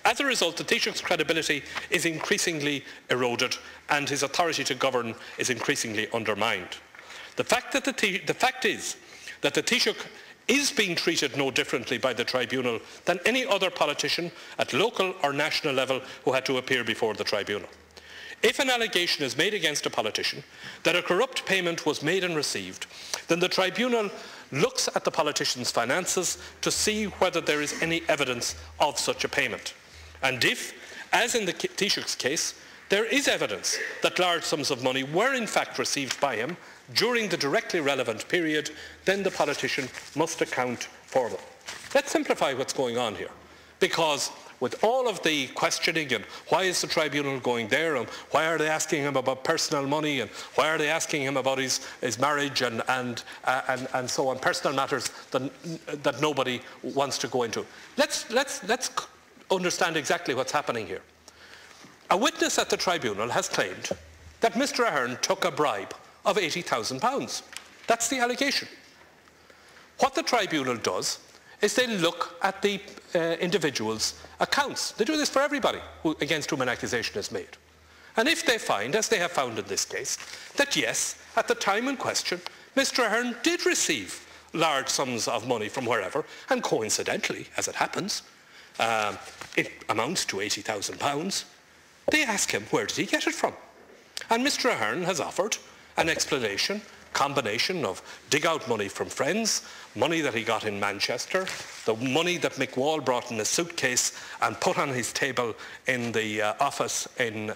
As a result, the Taoiseach's credibility is increasingly eroded and his authority to govern is increasingly undermined. The fact is that the Taoiseach is being treated no differently by the tribunal than any other politician at local or national level who had to appear before the tribunal. If an allegation is made against a politician that a corrupt payment was made and received, then the tribunal looks at the politician's finances to see whether there is any evidence of such a payment. And if, as in the Taoiseach's case, there is evidence that large sums of money were in fact received by him during the directly relevant period, then the politician must account for them. Let's simplify what's going on here, because with all of the questioning and why is the tribunal going there and why are they asking him about personal money and why are they asking him about his marriage and so on, personal matters that nobody wants to go into. Let's understand exactly what's happening here. A witness at the tribunal has claimed that Mr. Ahern took a bribe of £80,000. That's the allegation. What the tribunal does is they look at the individual's accounts. They do this for everybody against whom an accusation is made. And if they find, as they have found in this case, that yes, at the time in question, Mr. Ahern did receive large sums of money from wherever, and coincidentally, as it happens, it amounts to £80,000, they ask him, where did he get it from? And Mr. Ahern has offered an explanation, combination of dig out money from friends, money that he got in Manchester, the money that Mick Wall brought in a suitcase and put on his table in the office in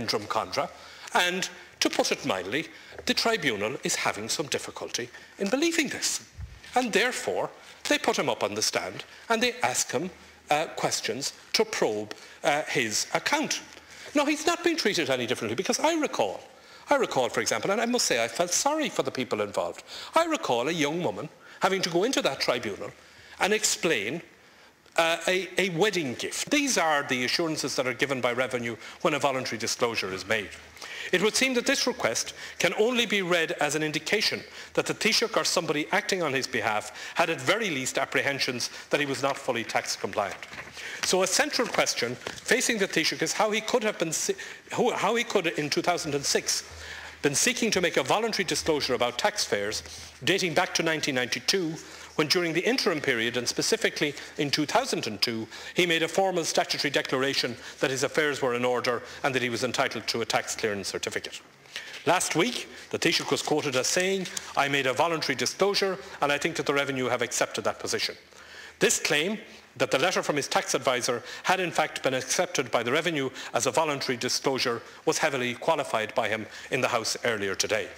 Drumcondra. And to put it mildly, the tribunal is having some difficulty in believing this. And therefore, they put him up on the stand and they ask him questions to probe his account. Now, he's not being treated any differently, because I recall, for example, and I must say I felt sorry for the people involved. I recall a young woman having to go into that tribunal and explain a wedding gift. These are the assurances that are given by Revenue when a voluntary disclosure is made. It would seem that this request can only be read as an indication that the Taoiseach or somebody acting on his behalf had at very least apprehensions that he was not fully tax compliant. So a central question facing the Taoiseach is how he could in 2006 been seeking to make a voluntary disclosure about tax fares dating back to 1992, when during the interim period, and specifically in 2002, he made a formal statutory declaration that his affairs were in order and that he was entitled to a tax clearance certificate. Last week, the Taoiseach was quoted as saying, "I made a voluntary disclosure and I think that the Revenue have accepted that position." This claim that the letter from his tax advisor had in fact been accepted by the Revenue as a voluntary disclosure was heavily qualified by him in the House earlier today.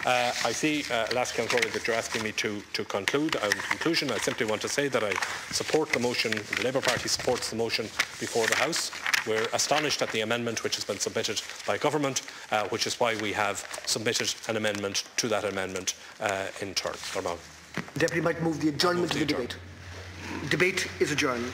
I see, last Councillor, that you're asking me to conclude. In conclusion, I simply want to say that I support the motion, the Labour Party supports the motion before the House. We're astonished at the amendment which has been submitted by Government, which is why we have submitted an amendment to that amendment in turn. Deputy might move the adjournment of the debate. Debate is adjourned.